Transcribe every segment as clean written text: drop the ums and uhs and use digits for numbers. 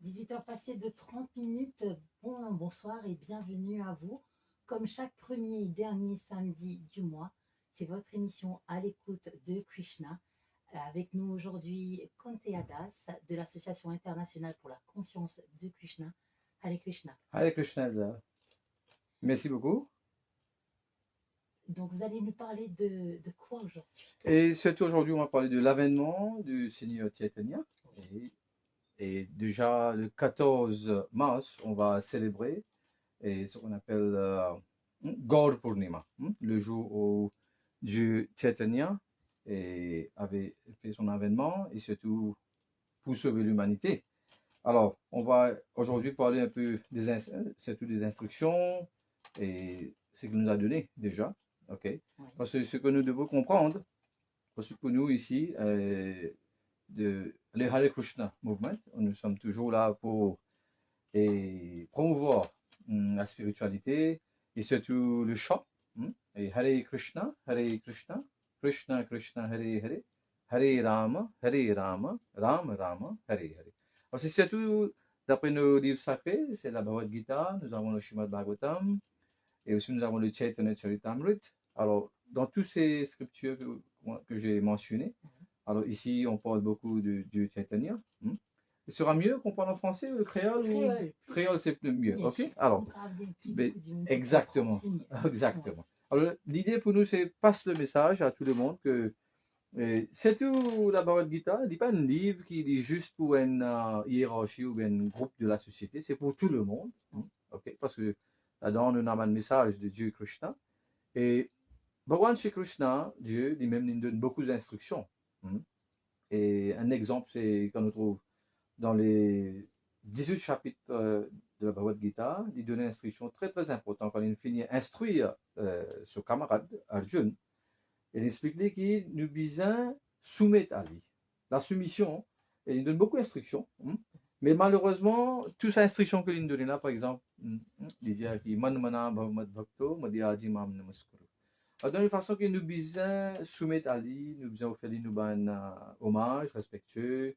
18 heures passées de 30 minutes. Bonsoir et bienvenue à vous. Comme chaque premier et dernier samedi du mois, c'est votre émission à l'écoute de Krishna. Avec nous aujourd'hui, Conte Adas de l'Association internationale pour la conscience de Krishna. Hare Krishna. Hare Krishna, Elsa. Merci beaucoup. Donc, vous allez nous parler de quoi aujourd'hui? Et surtout aujourd'hui, on va parler de l'avènement du Seigneur Chaitanya. Et déjà, le 14 mars, on va célébrer ce qu'on appelle Gaur Purnima, le jour où Dieu Chaitanya avait fait son avènement et surtout pour sauver l'humanité. Alors, on va aujourd'hui parler un peu surtout des instructions et ce qu'il nous a donné déjà. Ok. Parce que ce que nous devons comprendre, parce que pour nous ici, le Hare Krishna Movement, nous sommes toujours là pour promouvoir la spiritualité et surtout le chant. Et Hare Krishna, Krishna Krishna, Hare Hare, Hare Rama, Rama Rama, Hare Hare. Alors c'est surtout d'après nos livres sacrés, c'est la Bhagavad Gita, nous avons le Srimad Bhagavatam, et aussi nous avons le Chaitanya Charitamrita. Alors, dans toutes ces scriptures que j'ai mentionnées, alors ici on parle beaucoup de Dieu Chaitanya. Il sera mieux qu'on parle en français ou le créole? Créole, c'est le mieux, ok? Alors, exactement, exactement. Alors, l'idée pour nous, c'est passe le message à tout le monde que c'est tout la Bhagavad Gita, il n'est pas un livre qui est juste pour une hiérarchie ou un groupe de la société, c'est pour tout le monde, ok? Parce que là-dedans, nous avons un message de Dieu Krishna. Et Bhagavan Shri Krishna, Dieu, lui-même, nous donne beaucoup d'instructions. Et un exemple, c'est quand on trouve dans les 18 chapitres de la Bhagavad Gita, il donne une instruction très très importante. Quand il finit instruire son camarade, Arjun, il explique qu'il nous besoin soumettre à lui. La soumission, et il donne beaucoup d'instructions. Mais malheureusement, toutes ces instructions que il donne là, par exemple, il dit qu'il man mana bhavamad bhakto madhyaji mam namaskuru. De la façon que nous besoin soumettre à lui, nous besoin offrir nous un hommage respectueux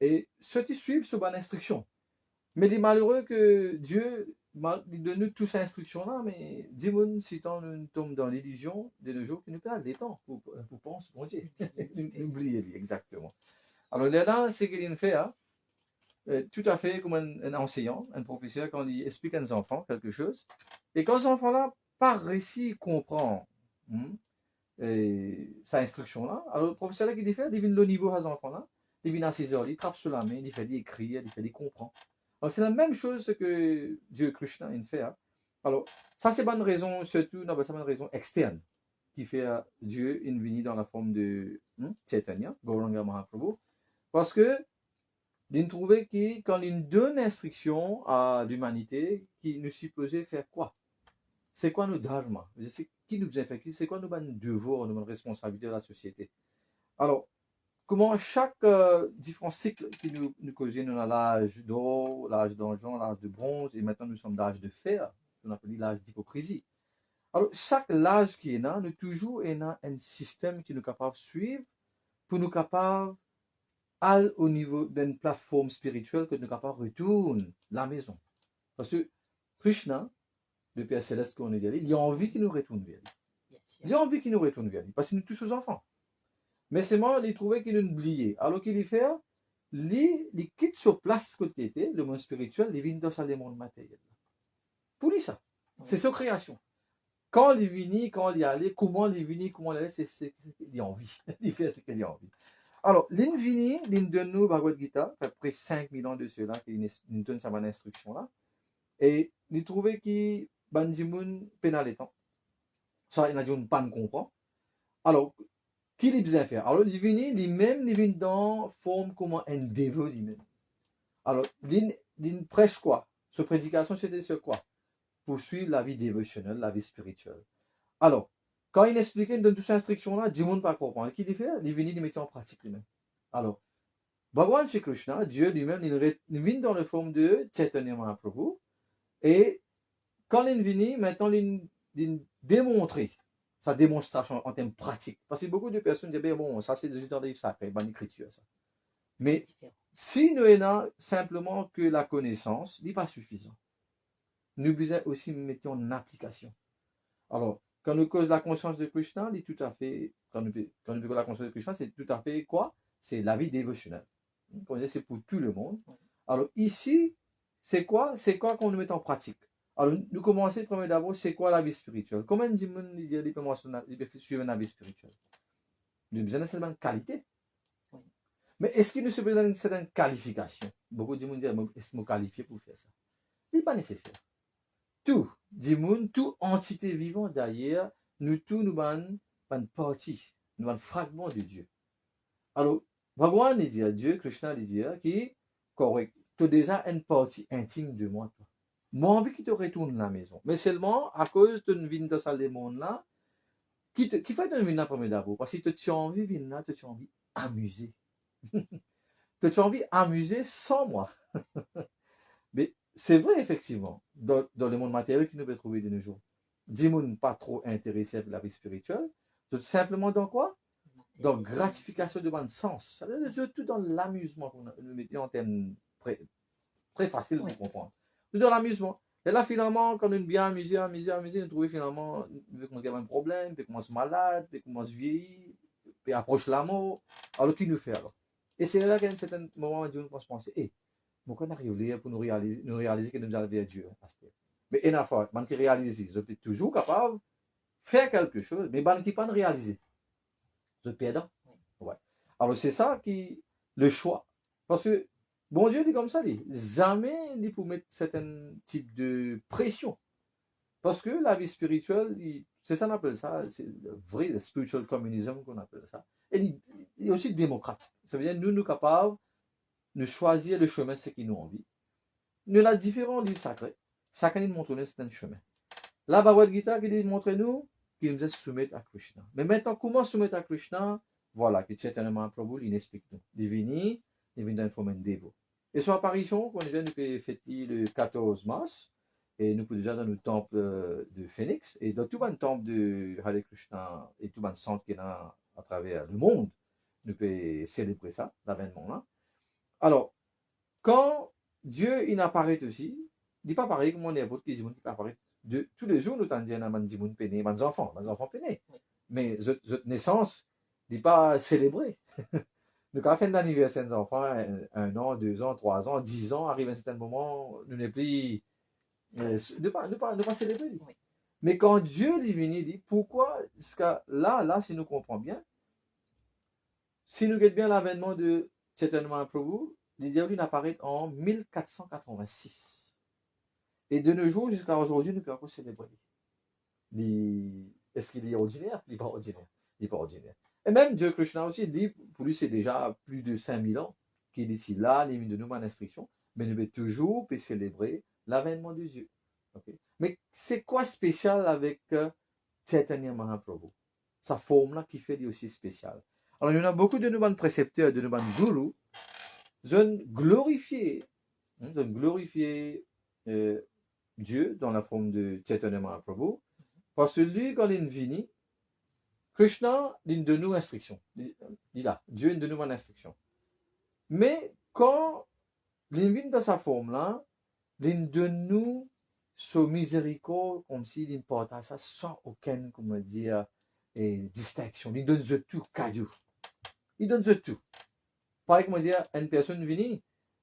et ceux qui suivent ce bonne instruction. Mais il est malheureux que Dieu il donne nous toutes ces instructions-là, mais dis-moi si on tombe dans l'illusion de nos jours qui nous perd des temps pour penser, bon Dieu, n'oubliez-le, exactement. Alors là, c'est qu'il fait, tout à fait comme un enseignant, un professeur, quand il explique à nos enfants quelque chose, et quand ces enfants-là, par récit, comprend sa instruction-là, alors le professeur là, qui dit fait, il vient le niveau à ces enfants-là, il vient à 6 heures, il trappe sur la main, il fait écrire, il fait comprendre. Alors c'est la même chose que Dieu Krishna il fait. Alors ça c'est pas une raison surtout, non, c'est pas une raison externe qui fait Dieu il vient dans la forme de Chaitanya, Gauranga Mahaprabhu, parce que il trouvait que quand il donne l'instruction à l'humanité, qu'il nous supposait faire quoi? C'est quoi nos dharma? C'est qui nous fait? C'est quoi nos devoirs, nos responsabilités de la société? Alors, comment chaque différent cycle qui nous causait, nous avons l'âge d'or, l'âge d'argent, l'âge de bronze, et maintenant nous sommes l'âge de fer, on appelle l'âge d'hypocrisie. Alors, chaque âge qui est là, nous toujours un système qui nous est capable de suivre pour nous capable aller au niveau d'une plateforme spirituelle que nous sommes capables de retourner la maison. Parce que Krishna, le Père Céleste qu'on est dit, il a envie qu'il nous retourne vers lui. Il a envie qu'il nous retourne vers lui, parce qu'il nous touche aux enfants. Mais c'est moi, il trouvait qu'il nous oubliait. Alors qu'il y fait, il quitte sur place côté était, le monde spirituel, il vient dans le monde matériel. Pour lui, ça. C'est sa création. Quand il vient, quand il y allait, comment il vient, comment il allait, c'est ce qu'il a envie. Il fait ce qu'il a envie. Alors, l'invini, il donne nous Bhagavad Gita, après 5000 ans de cela, qu'il nous donne sa bonne instruction là. Et il trouvait qu'il Bandimoun pénal étant. Ça, il a dit on ne pas comprend. Alors, qu'il est bien faire? Alors, il vient, lui-même, il vient dans forme comment un dévot lui-même. Alors, il prêche quoi? Sa prédication, c'était sur quoi? Poursuivre la vie dévotionnelle, la vie spirituelle. Alors, quand il expliquait, il donne toutes ces instructions-là, du monde pas comprendre. Qu'il fait? Il vient, il mettait en pratique lui-même. Alors, Bhagavan Shri Krishna, Dieu lui-même, il vient dans la forme de Chaitanya Mahaprabhu. Et quand il vient, maintenant, il démontre sa démonstration en termes pratiques. Parce que beaucoup de personnes disent, bon, ça c'est juste dans les livres sacrés, bonne écriture, ça. Mais différent. si nous avons simplement que la connaissance, n'est pas suffisant. Nous devons aussi mettre en application. Alors, quand nous cause la conscience de Krishna, c'est tout à fait, quand nous cause la conscience de Krishna, c'est tout à fait quoi? C'est la vie dévotionnelle. C'est pour tout le monde. Alors ici, c'est quoi? C'est quoi qu'on nous met en pratique? Alors, nous commençons premier d'abord, c'est quoi la vie spirituelle? Comment dit-on, il peut suivre la vie spirituelle? Nous avons besoin d'une certaine qualité. Mais est-ce qu'il nous besoin d'une certaine qualification? Beaucoup de gens disent, est-ce que je suis qualifié pour faire ça? Ce n'est pas nécessaire. Tout, toute entité vivante d'ailleurs, nous tous, nous sommes une partie, nous sommes un fragment de Dieu. Alors, Bhagavan dit, Dieu, Krishna dit, qui correct, tu as déjà une partie intime de moi. Toi. Moi, envie qu'il te retourne à la maison. Mais seulement à cause d'une vie de salle des mondes là, qui fait une vie là premier d'abord. Parce que tu as envie de venir là, tu as envie d'amuser. Tu as envie d'amuser sans moi. Mais c'est vrai, effectivement, dans le monde matériel qu'il nous peut trouver de nos jours. Dis-moi pas trop intéressé par la vie spirituelle. Tout simplement dans quoi? Dans gratification de bon sens. Ça veut dire tout dans l'amusement qu'on nous mettait en termes très, très faciles pour comprendre. Tout dans l'amusement. Et là, finalement, quand on est bien amusé, nous trouvons finalement, qu'on a un problème, qu'on commence malade, qu'on commence vieillir, puis approche la mort. Alors, qui nous fait alors? Et c'est là qu'à un certain moment, on peut se penser, pourquoi on arrive pour nous réaliser que nous allons vers Dieu? Mais une fois, man qui réalise, je suis toujours capable de faire quelque chose, mais man qui pas réaliser. Je perds. Ouais. Alors c'est ça qui le choix. Parce que bon Dieu dit comme ça, dit jamais il pour mettre certain type de pression. Parce que la vie spirituelle, c'est ça qu'on appelle ça, c'est le vrai le spiritual communism qu'on appelle ça. Et il est aussi démocrate. Ça veut dire nous sommes capables de choisir le chemin ce qui nous envie. Nous avons différents livres sacrés. Chacun nous montre un chemin. La Bhagavad Gita qui dit montre-nous qu'il nous est soumettre à Krishna. Mais maintenant, comment soumettre à Krishna? Voilà, que Chaitanya Mahaprabhu, il explique nous. Il vient dans une forme de dévot. Et son apparition, qu'on vient de fêter le 14 mars, et nous pouvons déjà dans le temple de Phoenix, et dans tout le temple de Hare Krishna, et tout le centre qu'il y a à travers le monde, nous pouvons célébrer ça, l'avènement-là. Alors, quand Dieu il apparaît aussi, il n'est pas pareil comme on est votre qui apparaît tous les jours, nous t'en disons, mes enfants pénés. Mais cette naissance n'est pas célébrée. Nous, quand on fait l'anniversaire des enfants, 1 an, 2 ans, 3 ans, 10 ans, arrive à un certain moment, nous n'est plus, ne pas célébrer. Mais quand Dieu est venu, il dit, pourquoi, là, si nous comprenons bien, si nous regardons bien l'avènement de Chaitanya Mahaprabhu, les diables apparaissent en 1486. Et de nos jours, jusqu'à aujourd'hui, nous pouvons encore célébrer. Est-ce qu'il est ordinaire? Il n'est pas ordinaire. Il n'est pas ordinaire. Et même Dieu Krishna aussi, dit, pour lui, c'est déjà plus de 5000 ans qu'il est ici là, il de nous en instruction, mais nous devons toujours célébrer l'avènement de Dieu. Okay? Mais c'est quoi spécial avec Chaitanya Mahaprabhu? Sa forme-là qui fait lui aussi spécial. Alors, il y en a beaucoup de nos précepteurs, de nos gourous, ils ont glorifié Dieu dans la forme de Chaitanya Mahaprabhu, parce que lui, quand il vient, Krishna, il donne nous instruction. Dieu donne nous une instruction. Mais quand il vient dans sa forme-là, il donne nous son miséricorde comme s'il il partage ça sans aucune, comment dire, distinction. Il donne tout, cadeau. Il donne tout. Pareil, comment dire, une personne vient,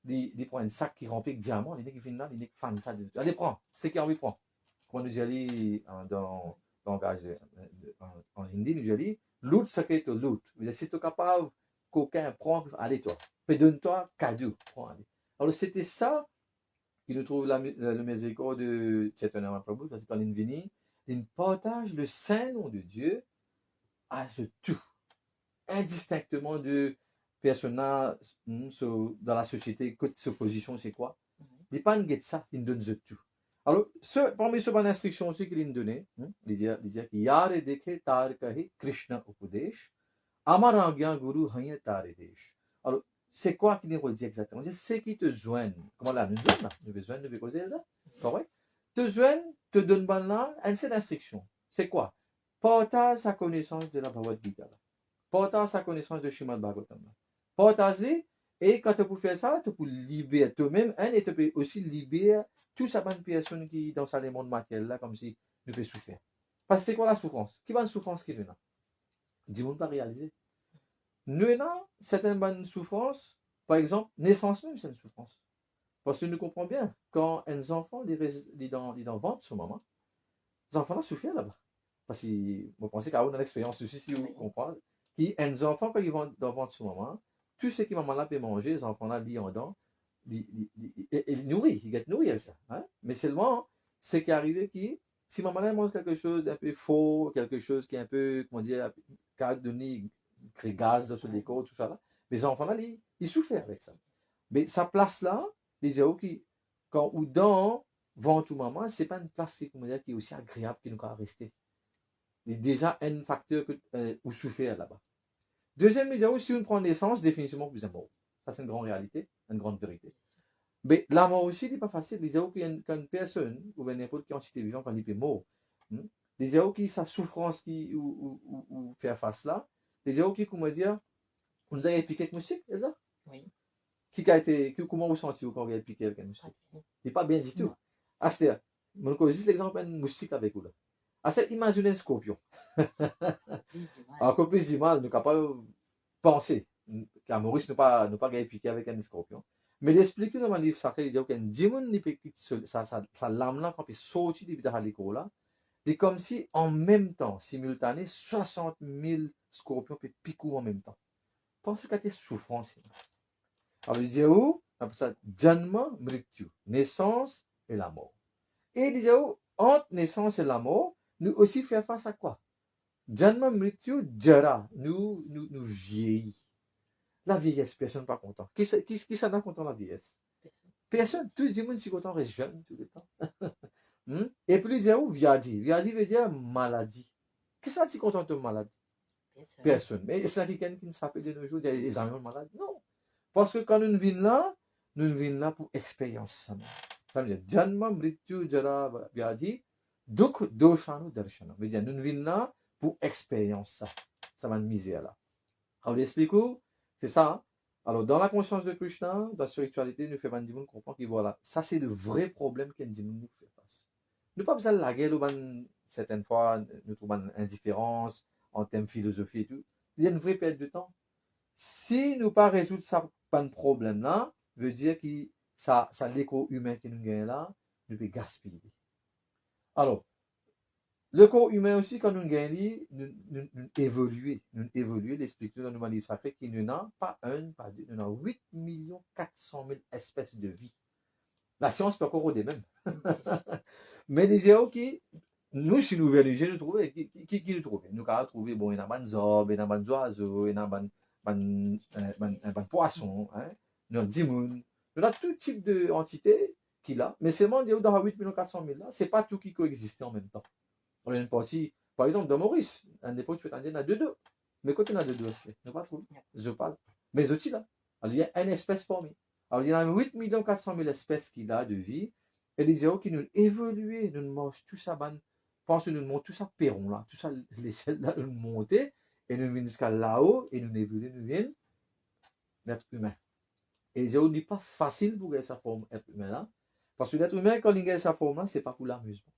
il prend un sac qui remplit de diamants, il dit qu'il vient là, il dit qu'il fan ça. Allez, prends, c'est qui a envie de prendre. Quand nous allons dans le langage en hindi, nous allons, l'autre, c'est que l'autre. Si tu es capable, qu'aucun prend, allez toi. Puis donne-toi cadeau, prends, allez. Alors, c'était ça qui nous trouve le miséricorde de Chaitanya Mahaprabhu, parce que quand il vient, il partage le saint nom de Dieu à ce tout, indistinctement de personnage dans la société, que sa position, c'est quoi? Il n'est pas de ça, il donne tout. Alors, parmi ces bonnes instructions aussi qu'il nous donnait, il disait que Yare dekhe tar kahe Krishna upadesh, Amaragya Guru hanye tare desh. Alors, c'est quoi qu'il nous dit exactement? C'est qui te joigne. Comment là, nous joigne là? Nous besoin de causer ça? Correct? Te joigne, te donne ban là, une seule instruction. C'est quoi? Partage sa connaissance de la Bhagavad Gita. Partage sa connaissance de Srimad Bhagavatam. Partage Et quand tu peux faire ça, tu peux libérer toi-même, et tu peux aussi libérer toute sa bonne personne qui dans ce monde matériel là, comme si nous peut souffrir. Parce que c'est quoi la souffrance? Qui va une souffrance qui nous a? Dis-moi pas réaliser. Nous avons certaines bonnes souffrances, par exemple, naissance même, c'est une souffrance. Parce que nous comprenons bien, quand un enfant est dans le ventre, ce moment, les enfants ont souffert là-bas. Parce que, vous pensez qu'à une expérience aussi, si vous comprenez, qui, un enfant, quand ils vont dans le ventre, ce moment, tout ce qui maman là peut manger, les enfants là, lient en dents, ils nourrissent, ils get nourris avec ça. Hein? Mais seulement, ce qui est arrivé, qui, si maman là mange quelque chose d'un peu faux, quelque chose qui est un peu, comment dire, qui donné, crée gaz dans les côtes, tout ça là, les enfants là, ils souffrent avec ça. Mais sa place là, les zéros qui, quand ou dans ventre ou maman, c'est pas une place comment dire, qui est aussi agréable qui nous a rester. C'est déjà un facteur que, ou souffrir là-bas. Deuxième média, si on prend naissance, définitivement vous êtes mort. Ça, c'est une grande réalité, une grande vérité. Mais la mort aussi, n'est pas facile. Les zéros qui quand une personne, ou bien n'importe quelle entité vivante, quand il est mort, les zéros qui, sa souffrance qui, ou faire face là, les zéros qui, comment dire, on nous a expliqué avec musique, c'est ça? Oui. Qui a été, comment vous sentez quand vous avez piqué avec un moustique? C'est pas bien du tout. À c'est-à-dire, je juste l'exemple d'un moustique avec vous là. À c'est imaginez un scorpion. Encore plus d'image, nous capables de penser. Car Maurice n'a pas piqué avec un scorpion. Mais l'expliquer dans mon livre sacré, il dit qu'un démon n'est pas sa lame là, quand il sortit de l'école là, c'est comme si en même temps, simultané, 60 000 scorpions peuvent piquer en même temps. Parce que tu es souffrance. Alors, il dit où? On appelle ça Janma Mrityu, naissance et la mort. Et il dit où? Entre naissance et la mort, nous aussi faisons face à quoi? Janma Mrityu Jara, nous vieillis. La vieillesse, personne n'est pas content. Qui s'en a content la vieillesse? Personne. Tout le monde est content, reste jeune tout le temps. Et puis il dit où? Vyadi. Vyadi veut dire maladie. Qui s'en est content de maladie? Personne. Mais c'est quelqu'un qui ne s'appelle de nos jours des amis malades? Non. Parce que quand nous venons là pour expérience. Ça veut dire, Janma, Mrityu, Jara, Vyadhi, Dukh, Doshanu, Darshana. Ça veut dire, nous venons là pour expérience. Ça va une misère là. Alors, l'explique-vous, c'est ça. Alors, dans la conscience de Krishna, dans la spiritualité, nous faisons dire comprendre que voilà, ça c'est le vrai problème qu'un démon nous fait face. Nous pas besoin de la guerre, certaines fois, nous trouvons une indifférence en termes de philosophie et tout. Il y a une vraie perte de temps. Si nous pas résoudre ça, pas de problème là, veut dire que ça l'écho humain que nous gagnons là, nous peut gaspiller. Alors, le corps humain aussi, quand nous gagnons, nous évoluer, l'esprit dans nous livre sacré qui nous n'a pas un, pas deux, nous avons 8 400 000 espèces de vie. La science peut encore des mêmes. Mais des zéros qui, nous, si nous vérifions, nous trouvons, qui nous trouve? Nous avons trouvé, bon, il y a un zob, il y a un oiseau, il y a un poisson, hein, il y a un dimoun. Nous avons tout type d'entités qu'il a, mais seulement dans 8 400 000 là, c'est pas tout qui coexiste en même temps. On a une partie, par exemple, dans Maurice, un dépôt, tu peux t'en dire, il y en a deux. Mais quand il y en a deux, je ne pas trouvé. Je parle. Mais aussi là, alors, il y a une espèce parmi. Alors, il y a 8 400 000 espèces qu'il a de vie. Et les zéros qui nous évoluent, nous mangent tout ça, pense que nous monte tout ça perron là, tout ça, l'échelle là, nous monter, et nous venons jusqu'à là-haut, et nous évoluons, nous venons l'être humain. Et les zéros n'est pas facile pour gagner sa forme être humain là, parce que l'être humain, quand il gagne sa forme là, c'est pas pour l'amusement.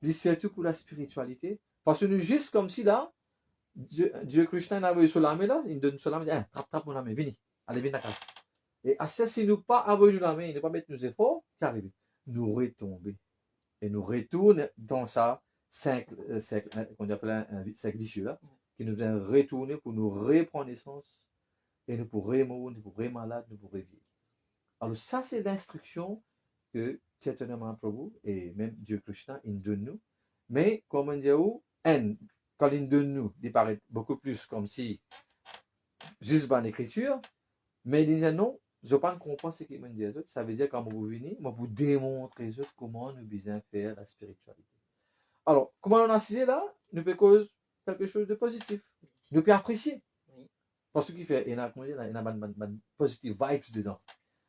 C'est surtout pour la spiritualité. Parce que nous, juste comme si là, Dieu Krishna n'a envoyé sur la main là, il donne sur la main, il dit, trappe mon main, venez, allez, venez à casa. Et à ça, si nous pas envoyer la main, ne pas mettre nos efforts, qu'arrive? Nous retomber. Et nous retourne dans ça, qu'on appelle un cercle vicieux là, qui nous vient retourner pour nous reprendre naissance, et nous pour remourir, nous pour malade, nous pour réveiller. Alors ça, c'est l'instruction que Chaitanya Mahaprabhu et même Dieu Krishna, il donne nous. Mais, comme on dit, quand il donne nous, il paraît beaucoup plus comme si, juste dans l'écriture, mais il dit non, je ne comprends pas ce qu'il me dit. Ça veut dire quand vous venez, moi, vous démontrer comment nous besoin faire la spiritualité. Alors, comment on a assisté là, nous peut cause quelque chose de positif. Nous peut apprécier. Parce ce qui fait, il y a une positive vibes dedans.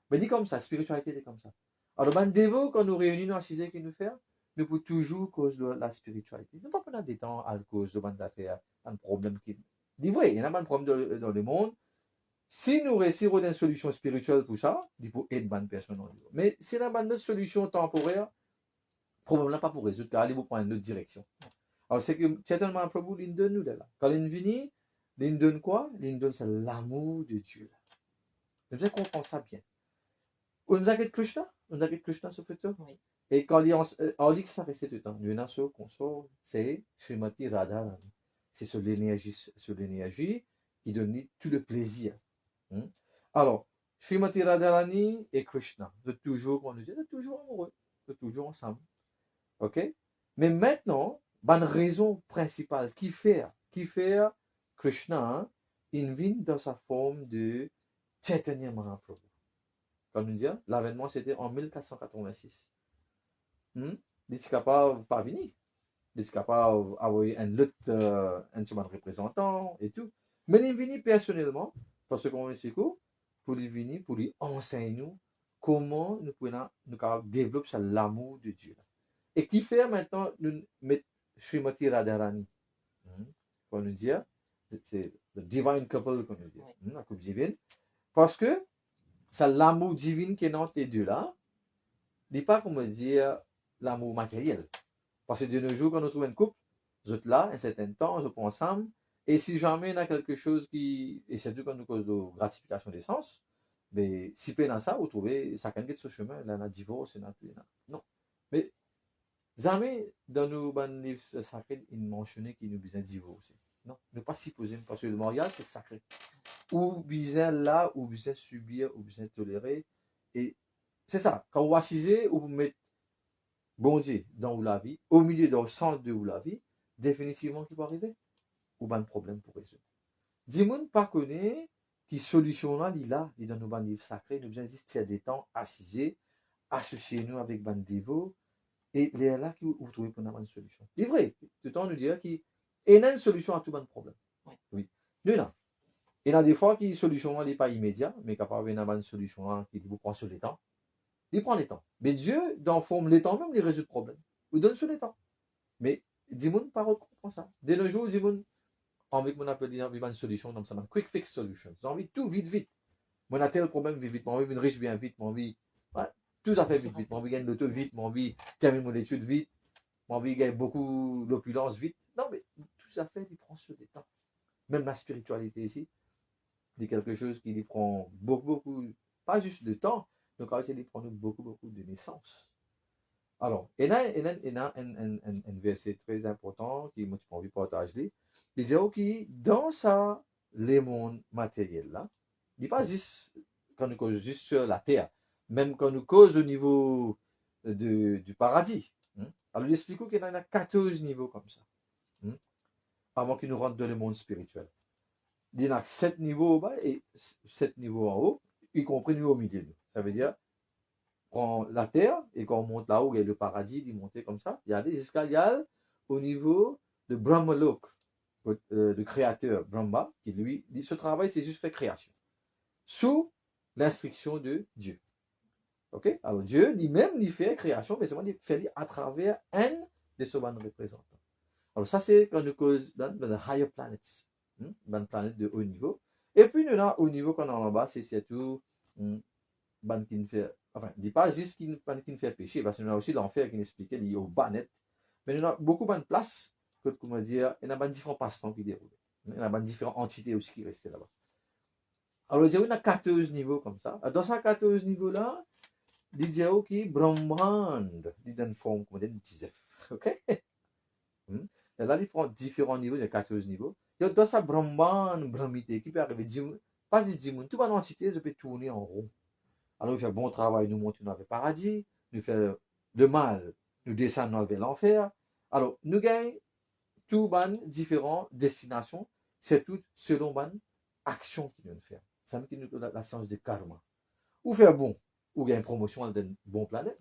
Mais dit comme ça, spiritualité est comme ça. Alors, ben, dévot, quand nous réunissons à 6 heures qu'il nous fait, nous pouvons toujours cause de la spiritualité. Nous ne pouvons pas prendre des temps à cause de bande d'affaires, un problème qui. Dit vrai, il y a un problème dans le monde. si nous réussissons une solution spirituelle pour ça, il faut aider bonne personne. Mais si on a une solution temporaire, problème pas pour résoudre, allez vous prendre une autre direction. Alors, c'est que certainement, un problème, il donne nous de là. Quand il vient, il donne quoi? Il donne c'est l'amour de Dieu. Nous devons comprendre ça bien. On a Krishna sur fait. Oui. Et quand on dit que ça reste tout le temps, nous avons ce qu'on sort, c'est Srimati Radharani. C'est sur l'énergie qui donne tout le plaisir. Alors, Srimati Radharani et Krishna, de toujours, on nous dit, de toujours amoureux, de toujours ensemble. Ok? Mais maintenant, une raison principale qui fait Krishna, il vient dans sa forme de Chaitanya Mahaprabhu. Comme nous dit, l'avènement c'était en 1486. Il est capable de pas venir. Il est capable d'avoir une lutte, un représentant et tout. Mais il vient personnellement, parce qu'on explique, pour lui venir, pour lui enseigner nous comment nous pouvons développer l'amour de Dieu. Et qui fait maintenant, nous mettre Srimati Radharani. Comme nous dit, c'est le divine couple, comme nous dit, la couple divine. Parce que c'est l'amour divin qui est entre les deux là. Il n'est pas comme dire l'amour matériel. Parce que de nos jours, quand nous trouvons une couple, nous sommes là, un certain temps, nous sommes ensemble. Et si jamais il y a quelque chose qui, et surtout quand nous cause de gratification des sens, mais si peu dans ça, vous trouvez, ça can get ce chemin, là, on a divorce, on a tout, non. Mais jamais dans nos livres sacrés, il mentionnait qu'il nous besoin de divorcer. Non, ne pas s'y poser, parce que le mariage, c'est sacré. Ou besoin là, ou besoin subir, ou besoin tolérer. Et c'est ça, quand vous assisez, ou vous mettez bon Dieu dans la vie, au milieu, dans le centre de la vie, définitivement, qui peut arriver, ou bien un problème pour résoudre. Dis-moi pas connaît qui solution là, il est dans nos livres sacrés, nous besoin de des temps assisés, associer nous avec ban dévots, et les là qui vous trouvez pour avoir une solution. C'est vrai, tout le temps nous dire qu'il y a une solution à tout bon problème. Oui. Nous, là. Il y a des fois qui solution n'est pas immédiat, mais capable d'avoir une solution qui vous prend sur les temps. Il prend les temps. Mais Dieu, dans forme les temps même, il résout le problème. Il donne sur les temps. Mais dis-moi pas comprend ça. Dès le jour, dis-moi, envie que mon appelle une solution, donc ça m'a quick fix solution. J'ai envie tout vite, vite. Mon a tel problème vite, mon envie une riche bien vite, mon envie, ouais, tout à fait vite, mon envie gagner l'auto vite, mon envie terminer mon étude vite, mon envie gagner beaucoup d'opulence vite. Non, mais tout ça fait, il prend sur des temps. Même la spiritualité ici, c'est quelque chose qui lui prend beaucoup, pas juste de temps, donc il lui prend beaucoup de naissance. Alors, il y a un verset très important qui m'a envie de partager. Il dit que dans ça, les mondes matériels là, il n'est pas juste quand nous cause juste sur la terre, même quand nous cause au niveau du paradis. Alors, il explique qu'il y en a 14 niveaux comme ça, avant qu'il nous rentre dans le monde spirituel. Il y en a 7 niveaux au bas et 7 niveaux en haut, y compris nous au milieu. Ça veut dire, prend la terre et quand on monte là-haut, il y a le paradis, il monte comme ça. Il y a des escaliers au niveau de Brahmalok, le créateur Brahma, qui lui, dit ce travail, c'est juste fait création. Sous l'instruction de Dieu. Ok? Alors Dieu lui-même, il fait création, mais seulement il fait à travers un de ses représentants. Alors ça, c'est quand nous cause dans les higher planets. Dans une planète de haut niveau. Et puis, nous, là, au niveau qu'on a en bas, c'est surtout ban qui ne fait, enfin, il dit pas juste qui ne fait pécher, parce que nous a aussi l'enfer qui nous expliquait lié au bas net. Mais nous avons beaucoup de place, que, comment dire, il y a différents passe-temps qui déroulent. Il y a différentes entités aussi qui restaient là-bas. Alors, il y a 14 niveaux comme ça. Dans ces 14 niveaux-là, il dit que Brahmand, il donne forme, comme on dit, ok? Et là, il prend différents niveaux, il y a 14 niveaux. Il y a dans sa Brahman, Brahmité, qui peut arriver, pas juste 10 000, toute entité, je peux tourner en rond. Alors, il fait bon travail, nous montons dans le paradis, nous fait le mal, nous descendons vers l'enfer. Alors, nous gagnons tout ban différentes destinations, c'est tout selon ban action qui nous fait. Ça veut dire la science de karma. Ou faire bon, ou gagner promotion dans une bonne planète,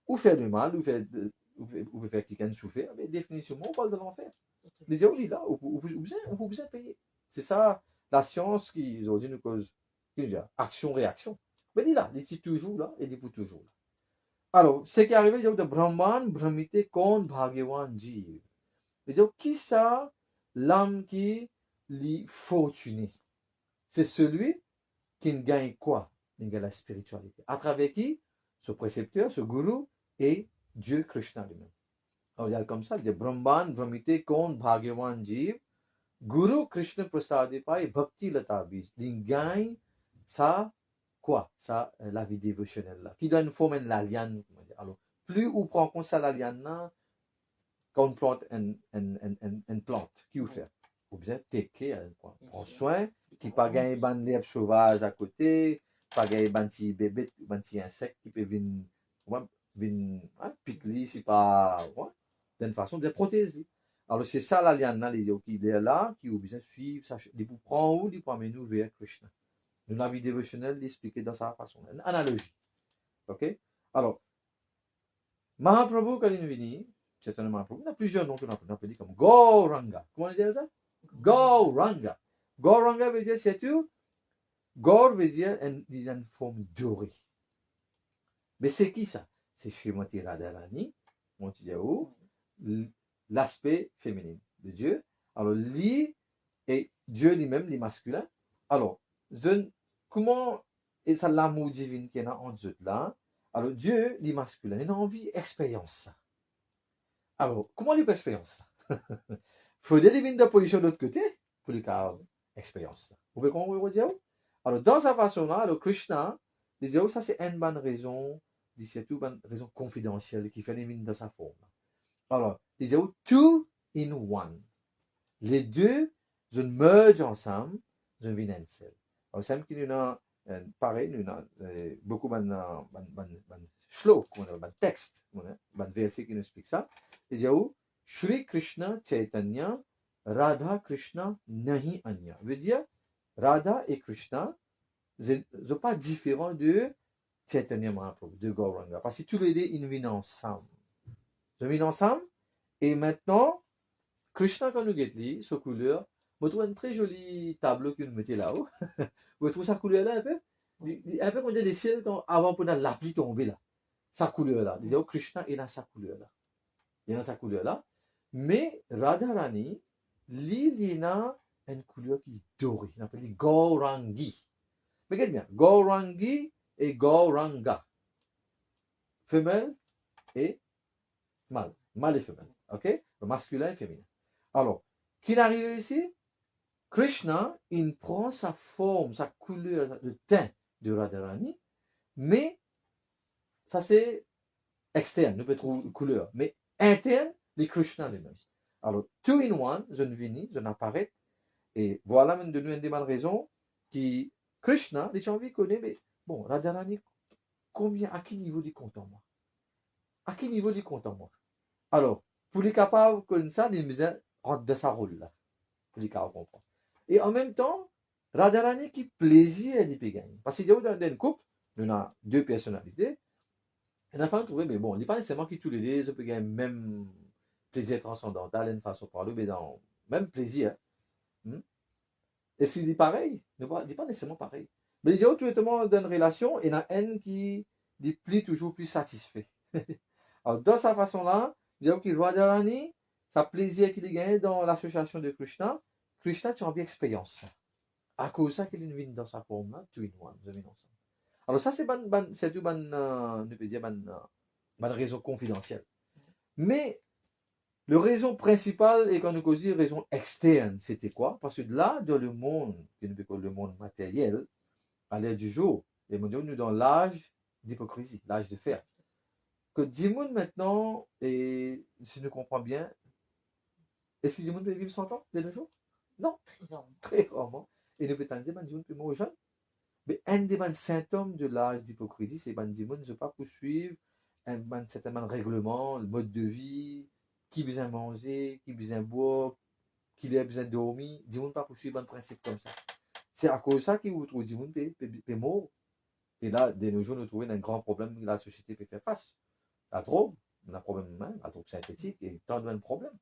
ou faire du mal, ou faire quelqu'un souffrir, mais définitivement, on parle de l'enfer. Les gens disent là, vous vous payer. C'est ça, la science qui, aujourd'hui, nous cause action-réaction. Mais il est là, il est toujours là, et il est pour toujours là. Alors, ce qui est arrivé, c'est que Brahman, Brahmite, Kon, Bhagavan, Jiv. C'est-à-dire, qui ça, l'âme qui est fortuné? C'est celui qui gagne quoi? Il gagne la spiritualité. À travers qui? Ce précepteur, ce gourou et Dieu Krishna lui-même. Alors, il y a comme ça, il dit Brahman, Brahmite, Kon, Bhagavan, Jiv, Guru Krishna Prasadi Pai, Bhakti Lata Bij. Il gagne ça, quoi? Ça, la vie dévotionnelle là, qui donne forme la liane. Alors, plus on prend compte ça la liane là, quand on plante une plante, qui vous fait? Vous bien take prendre soin, qui pas gagner ban l'herbe sauvage à côté, pas gagner ban petit bébé, ban petit insecte qui peut venir, piquer si pas, d'une façon de protéger. Alors c'est ça la liane là, qui est là, qui vous bien suivre, ça, il vous prend où, il vous amène nous vers Krishna. Nous la vie dévotionnelle l'expliquer dans sa façon, une analogie. Ok? Alors, Mahaprabhu quand il est venu, c'est un Mahaprabhu, il y a plusieurs noms qu'on appelle comme Gauranga. Comment on dit ça? Gauranga. Gauranga veut dire, c'est tout. Gaur veut dire une forme dorée. Mais c'est qui ça? C'est Srimati Radharani, on dit où? L'aspect féminin de Dieu. Alors, lui et Dieu lui-même, les masculins. Alors, comment est ça l'amour divin qu'il y a en Dieu là? Alors, Dieu, les masculins, il a envie d'expérience ça. Alors, comment il peut expérience ça? Il faut des divines de position de l'autre côté pour lui faire expérience ça. Vous pouvez comprendre ce que je veux dire? Alors, dans sa façon-là, le Krishna, il dit, ça c'est une bonne raison, c'est une bonne raison confidentielle qui fait les mines de sa forme. Alors, il dit, two in one. Les deux, je merge ensemble, je viens un seul. Alors, c'est qui nous a, pareil, nous a beaucoup de shlok, de texte, de versets qui nous expliquent ça. Il dit, Shri Krishna Chaitanya, Radha Krishna Nahi Anya. Veut dire, Radha et Krishna ne sont pas différents de Chaitanya Mahaprabhu, de Gauranga. Parce que tous les deux, ils viennent ensemble. Ils viennent ensemble. Et maintenant, Krishna, quand nous guettons, sa couleur, vous trouvez un très joli tableau que nous mettez là-haut. Vous trouvez sa couleur là un peu? Un peu comme des ciels avant pour la pluie tomber là. Sa couleur là. Disons, Krishna, il a sa couleur là. Il a sa couleur là. Mais Radharani, il a une couleur qui est dorée. Il appelle Gaurangi. Mais regardez bien, Gaurangi et Gauranga. Femelle et mâle. Mâle et femelle. Ok? Le masculin et féminin. Alors, qui arrive ici? Krishna, il prend sa forme, sa couleur, le teint de Radharani, mais ça c'est externe, nous pouvons trouver une couleur, mais interne, c'est Krishna lui-même. Alors, two in one, je ne viens, je n'apparais, et voilà de nous une des bonnes raisons qui, Krishna, les gens envie de connaître, mais bon, Radharani, combien, à quel niveau il compte en moi? À quel niveau il compte en moi? Alors, pour les capables comme ça, il me rentre de sa rôle là, pour les capables comprendre. Et en même temps, Radharani qui plaisir d'y gagner. Parce qu'il y a dans une couple, on a deux personnalités. Et la femme trouvait, mais bon, il n'est pas nécessairement qui tous les deux, on peut gagner même plaisir transcendantal, une façon de parler, mais dans même plaisir. Et s'il dit pareil, il ne dit pas nécessairement pareil. Mais il y a tout dans une relation, et il y en a un qui dit plus toujours plus satisfait. Alors, dans sa façon-là, il y a que Radharani, sa plaisir qu'il gagne dans l'association de Krishna, Krishna, tu as envie d'expérience. À cause de ça qu'il vient dans sa forme, là, two in one, vous avez ensemble. Alors ça, c'est tout une raison confidentielle. Mais la raison principale, et quand nous causons raison externe, c'était quoi? Parce que là, dans le monde, que nous appelons le monde matériel, à l'ère du jour, les mondiaux, nous dans l'âge d'hypocrisie, l'âge de fer. Que Dimoun maintenant, et si nous comprenons bien, est-ce que Dimoun peut vivre 100 ans de nos jours? Non, très rarement. Et nous peut-on dire que Dimoun peut mourir jeune? Mais un des symptômes de l'âge d'hypocrisie, c'est que Dimoun ne veut pas poursuivre un certain règlement, le mode de vie, qui besoin manger, qui besoin boire, qui a besoin dormir. Dimoun ne pas poursuivre un principe comme ça. C'est à cause de ça qu'il vous trouve Dimoun peut mourir. Et là, de nos jours, nous trouvons un grand problème que la société peut faire face. La drogue, on a un problème humain, la drogue synthétique, et tant de problèmes.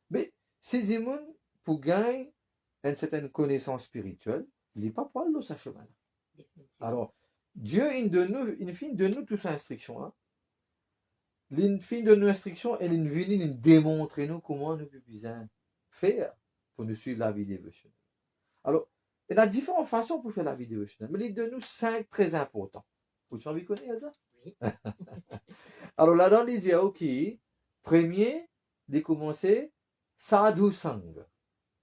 Mais ces Dimoun, pour gagner une certaine connaissance spirituelle, il n'est pas pour aller sa chemin. Alors, Dieu, il de nous toute sa instruction. Hein. Il de nos instructions, et il vient nous démontrer nous comment nous pouvons faire pour nous suivre la vie dévotionnelle. Alors, Et il y a différentes façons pour faire la vie de Krishna. Mais il donne nous 5 très importants. Vous avez envie de connaître ça? Oui. Alors là-dedans, il dit, ok, premier, de commencer, sadhu sang.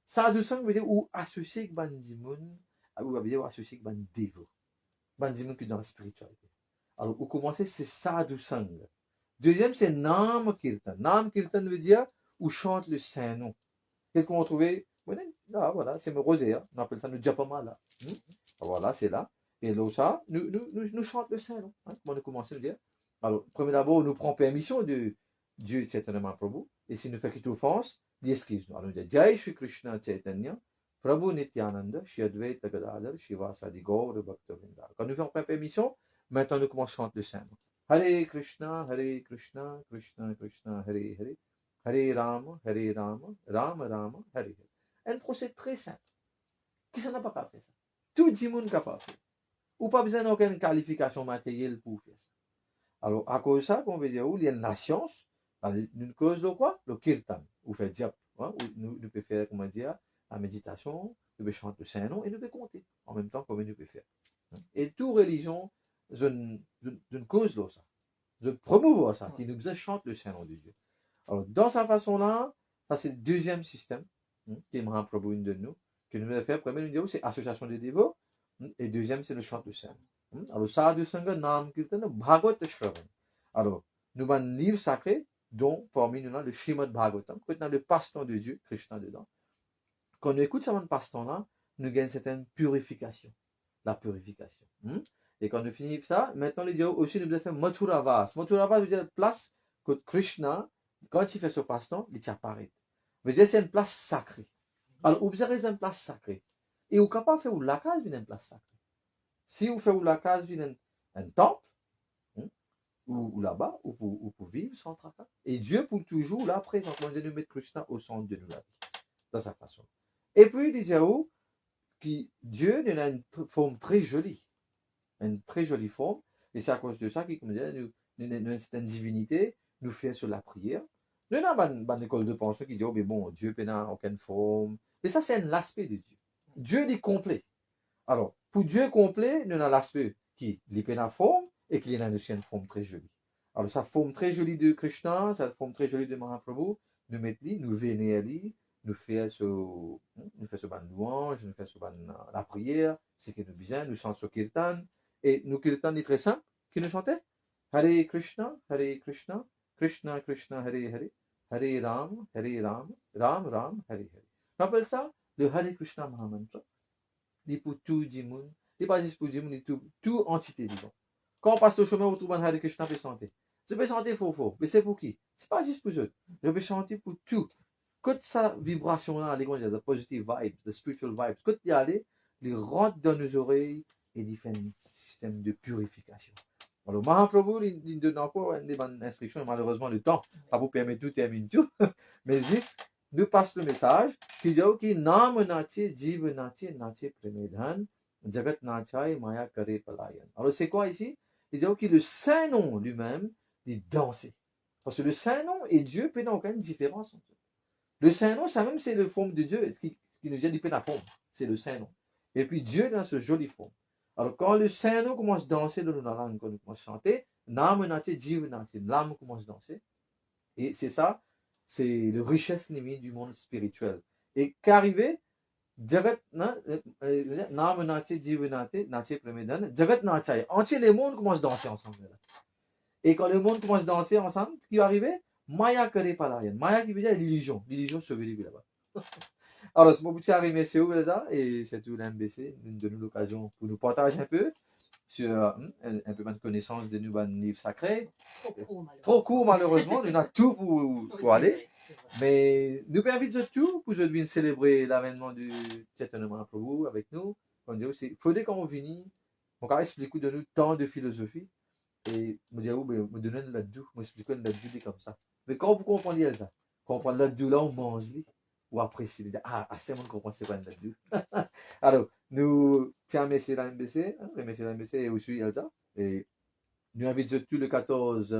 Sadhu sang veut dire ou associé avec Bandimoun, ou veut dire associé avec Bandevo. Bandimoun qui est dans la spiritualité. Alors, où commencer, c'est sadhu sang. Deuxième, c'est Nam Kirtan. Nam Kirtan veut dire où chante le Saint-Nom. Qu'est-ce qu'on va trouver? Là, voilà, c'est le rosaire. On appelle ça le Japama là. Voilà, c'est là. Et là, ça, nous chante le Saint-Nom. Hein? On a commencé à le dire. Alors, premier d'abord, nous prend permission de Dieu Chaitanya Mahaprabhu. Et s'il nous fait quitte offense, dis excuse-nous. Alors, nous dit Jai Shri Krishna Chaitanya, Prabhu Nityananda, Shri Advaita Gadadhar, Shivasadi Gaur Bhaktavinda. Quand nous faisons permission, maintenant nous commençons à chanter le Saint-Nom. Hare Krishna, Krishna Krishna, Hare Hare, Hare Rama, Rama Rama, Hare Hare. Un procès très simple. Qui s'en a pas fait ça? Tout le monde n'a pas fait. Ou pas besoin d'aucune qualification matérielle pour faire ça. Alors, à cause de ça, on veut dire, il y a la science, une cause de quoi? Le kirtan, ou fait diap, hein? Nous pouvons faire, comment dire, la méditation, nous pouvons chanter le Saint-Nom et nous pouvons compter en même temps comme nous pouvons faire. Et toute religion, une cause de ça. Je promouvoir ça, qui nous faisait chanter le Saint-Nom de Dieu. Alors, dans sa façon-là, ça c'est le deuxième système, qui est Mahaprabhu une de nous, que nous devons faire. Premier, nous disons, c'est association des dévots, et deuxième, c'est le chant du Saint-Nom. Alors, Sadhu Sangha, Nam Kirtan, Bhagavata Shravan. Alors, nous avons un livre sacré, dont parmi nous, le Srimad Bhagavatam, qui est le passe-temps de Dieu, Krishna dedans. Quand on écoute ce passe-temps-là, nous gagnons une certaine purification. La purification. Et quand nous finissons ça, maintenant, nous disons aussi, nous devons faire Mathura Vas. Mathura Vas veut dire place que Krishna, quand il fait ce passe-temps, il apparaît. Veut dire c'est une place sacrée. Alors, vous avez une place sacrée. Et vous êtes capable de faire la case une place sacrée. Si vous faites la case un temple, ou là-bas, ou pour vivre sans tracas. Et Dieu pour toujours là présent. On doit nous mettre Krishna au centre de nous la vie. Dans sa façon. Et puis, il disait que Dieu a une forme très jolie. Une très jolie forme. Et c'est à cause de ça qu'il nous dit, nous avons une certaine divinité, nous fait sur la prière. Nous avons une école de pensée qui dit, oh, mais bon, Dieu n'a aucune forme. Mais ça, c'est un aspect de Dieu. Dieu est complet. Alors, pour Dieu complet, nous avons l'aspect qui est la forme et qui a aussi une forme très jolie. Alors, sa forme très jolie de Krishna, sa forme très jolie de Mahaprabhu, nous mettons, nous vénérons, nous faisons ce louange, nous faisons la prière, c'est que nous disons, nous chantons ce kirtan. Et nous kirtan est très simple, qui nous chantait Hare Krishna, Krishna Krishna, Hare Hare, Hare Ram, Ram Ram, Hare Hare. On appelle ça le Hare Krishna Mahamantra. Il est pour tout le monde. Il n'est pas juste pour le monde, il est tout entité, disons. Quand on passe le chemin, on trouve un Hare Krishna peut chanter. Je peux chanter faux, mais c'est pour qui? C'est pas juste pour eux. Je peux chanter pour tout. Quand sa vibration-là, les positive vibes, the spiritual vibes, quand il y a il rentre dans nos oreilles et il fait un système de purification. Alors, Mahaprabhu, il donne encore une instruction, et malheureusement, le temps, ça vous permet de terminer tout. Mais juste, nous passe le message qui dit que Nam Nache, Jiva Nache, Nache Premedhan, Jagat Nachai, Maya Kare Palayan. Alors, c'est quoi ici? Il dit que le Saint-Nom lui-même, il danser. Parce que le Saint-Nom et Dieu peut donc une différence entre eux. Le Saint-Nom, ça même, c'est la forme de Dieu qui nous dit qu'il peut la forme. C'est le Saint-Nom. Et puis Dieu dans ce joli forme. Alors, quand le Saint-Nom commence à danser dans la langue, quand on commence à chanter, Nam Nache, Jiva Nache, l'âme commence à danser. Et c'est ça, c'est la richesse limite du monde spirituel. Et qu'arriver, Jagat Nam Nache, Jiva Nache Pramedan, Jagat Nache. Entier les mondes commencent à danser ensemble. Et quand le monde commence à danser ensemble, ce qui va arriver? Maya Kare Palayan. Maya qui veut dire l'illusion. L'illusion se vérifie là-bas. Alors, c'est mon petit arrivé, messieurs, et c'est tout l'MBC. Nous donnons l'occasion pour nous partager un peu sur un peu de connaissance de nos livres sacrés. Trop court, malheureusement. Nous avons tout pour aller. Mais nous permettons tout pour aujourd'hui célébrer l'avènement du Chaitanya Mahaprabhu avec nous. Il faudrait qu'on finisse, on va expliquer de nous tant de philosophie. Et me dire, me donner un laddu, m'expliquer un laddu comme ça. Mais quand vous comprenez ça, comprendre le laddu là, on mange, ou apprécier, assez de monde comprend c'est pas un laddu. Alors, nous tiens messieurs la MBC, remercier la MBC et aussi Elsa. Et nous invitons tous le 14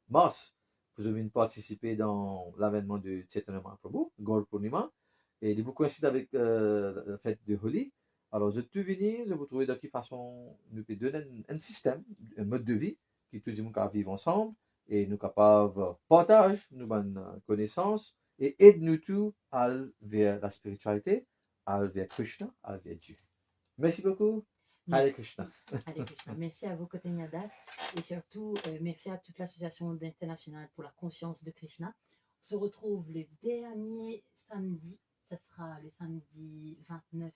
mars pour venir participer dans l'avènement de Chaitanya Mahaprabhu, Gaur Purnima. Et il vous coïncide avec la fête de Holi. Alors, je te venir, je vous trouver de quelle façon nous peut donner un système, un mode de vie, qui tout le monde peut vivre ensemble, et nous capables de partager nos bonnes connaissances, et aide nous tous à aller vers la spiritualité, à aller vers Krishna, à aller vers Dieu. Merci beaucoup. Hare Merci. Krishna. Hare Krishna. Merci à vous, Kotenya Das, et surtout, merci à toute l'association internationale pour la conscience de Krishna. On se retrouve le dernier samedi, ça sera le samedi 29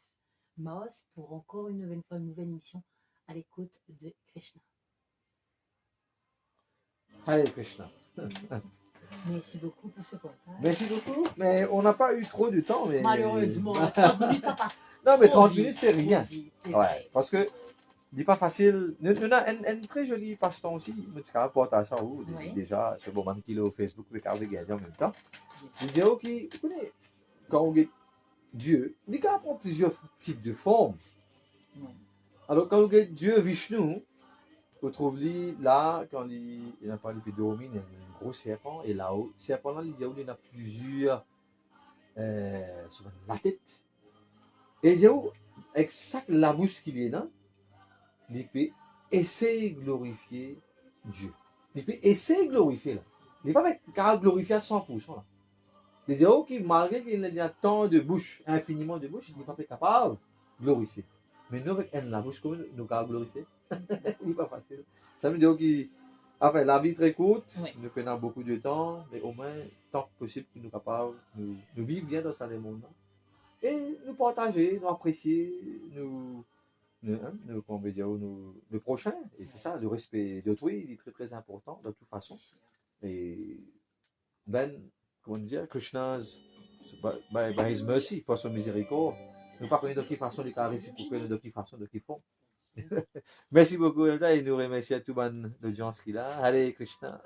mars, pour encore une nouvelle fois, une nouvelle émission à l'écoute de Krishna. Hare Krishna. Merci beaucoup pour ce partage. Merci beaucoup. Mais on n'a pas eu trop de temps. Mais... Malheureusement, 30 minutes, ça passe. Non, mais trop 30 vite, minutes, c'est trop rien. vite, c'est Ouais, vrai. parce que c'est pas facile. Nous avons un très joli passe-temps aussi. Je suis capable de partager ça où, Oui. déjà, c'est bon, même qu'il est au Facebook, mais quand vous en même temps. Bien Je sûr. disais, ok, vous connaissez, quand on est Dieu, il est capable de prendre plusieurs types de formes. Oui. Alors, quand on est Dieu Vishnu, on trouve lui là, quand il a parlé de domine, il y a un gros serpent, et là-haut, le serpent là, il dit, il y en a plusieurs sur la tête. Et il dit, avec chaque labousse qu'il est là, il peut essayer de glorifier Dieu. Il peut essayer de glorifier là. Il n'est pas capable de glorifier à 100% là. Il dit, ok, malgré qu'il y a tant de bouches, infiniment de bouches, il n'est pas capable de glorifier. Mais nous, avec la bouche, comment nous sommes capables de glorifier? Il n'est pas facile. Ça veut dire que enfin, la vie est très courte, Oui. nous prenons beaucoup de temps, mais au moins, tant que possible, nous sommes capables de vivre bien dans ce monde. Et nous partager, nous apprécier, nous, comment dire, le prochain. Et c'est ça, le respect d'autrui, il est très très important de toute façon. Et ben, comment dire, Krishna's, by his mercy, par son miséricorde, nous pas connaître de quelle façon les cas réciproques, de quelle façon, de quelle forme. Merci beaucoup, Elsa, et nous remercions à toute l'audience qui est là. Hare Krishna.